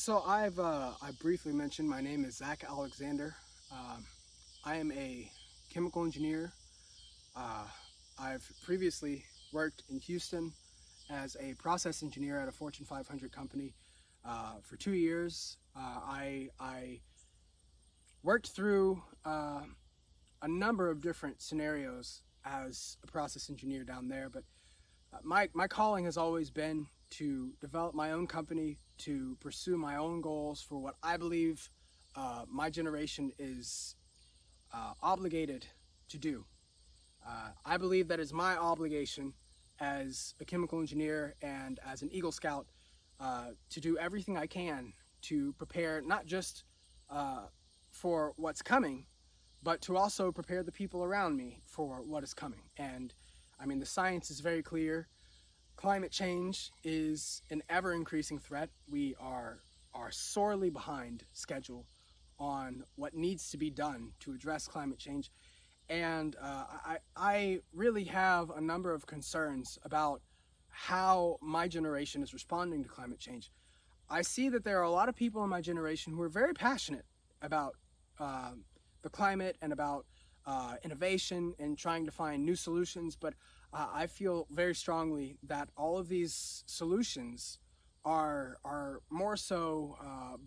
So I briefly mentioned my name is Zach Alexander. Um, I am a chemical engineer. Uh, I've previously worked in Houston as a process engineer at a Fortune 500 company for 2 years. I worked through a number of different scenarios as a process engineer down there, but my calling has always been to develop my own company, to pursue my own goals for what I believe my generation is obligated to do. I believe that it's my obligation as a chemical engineer and as an Eagle Scout to do everything I can to prepare not just uh, for what's coming, but to also prepare the people around me for what is coming. And I mean, the science is very clear. Climate change is an ever increasing threat. We are sorely behind schedule on what needs to be done to address climate change. And I really have a number of concerns about how my generation is responding to climate change. I see that there are a lot of people in my generation who are very passionate about um the climate and about innovation and trying to find new solutions. But I feel very strongly that all of these solutions are more so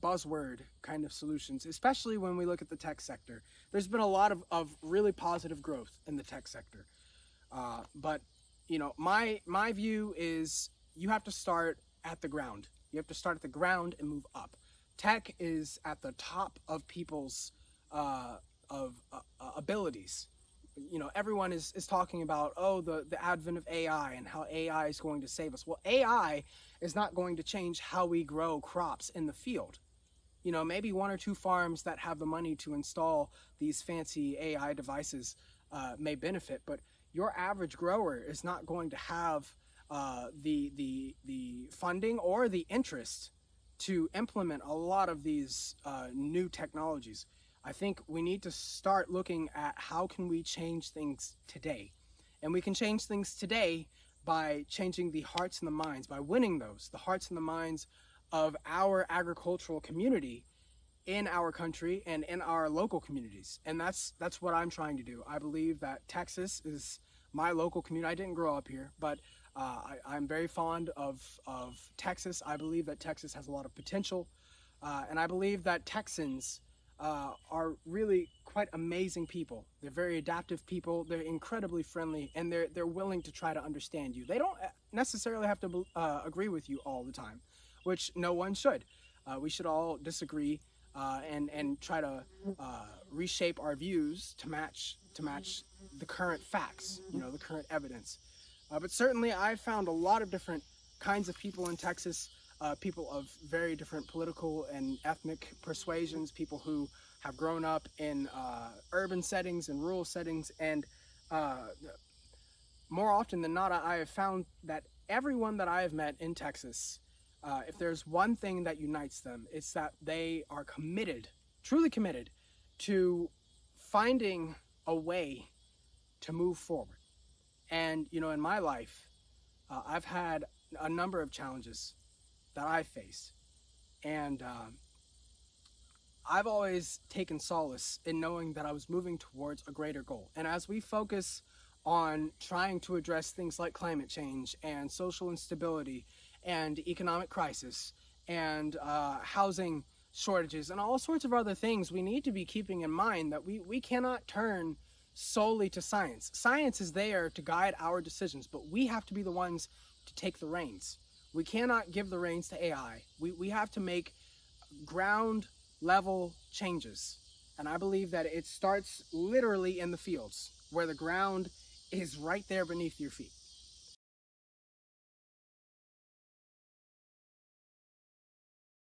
buzzword kind of solutions, especially when we look at the tech sector. There's been a lot of really positive growth in the tech sector, but my view is you have to start at the ground. You have to start at the ground and move up. Tech is at the top of people's uh, abilities. Everyone is talking about, oh, the advent of AI and how AI is going to save us. Well, AI is not going to change how we grow crops in the field. Maybe one or two farms that have the money to install these fancy AI devices may benefit, but your average grower is not going to have the funding or the interest to implement a lot of these new technologies. I think we need to start looking at how can we change things today. And we can change things today by changing the hearts and the minds, by winning the hearts and the minds of our agricultural community in our country and in our local communities. And that's what I'm trying to do. I believe that Texas is my local community. I didn't grow up here, but I'm very fond of Texas. I believe that Texas has a lot of potential, and I believe that Texans are really quite amazing people. They're very adaptive people. They're incredibly friendly, and they're willing to try to understand you. They don't necessarily have to agree with you all the time, which no one should. We should all disagree and try to reshape our views to match the current facts, the current evidence. But certainly, I've found a lot of different kinds of people in Texas, people of very different political and ethnic persuasions, people who have grown up in urban settings and rural settings. And uh, more often than not, I have found that everyone that I have met in Texas, if there's one thing that unites them, it's that they are committed, truly committed, to finding a way to move forward. And, in my life, I've had a number of challenges that I've faced. And I've always taken solace in knowing that I was moving towards a greater goal. And as we focus on trying to address things like climate change and social instability and economic crisis and housing shortages and all sorts of other things, we need to be keeping in mind that we cannot turn solely to science. Science is there to guide our decisions, but we have to be the ones to take the reins. We cannot give the reins to AI. We have to make ground level changes. And I believe that it starts literally in the fields where the ground is right there beneath your feet.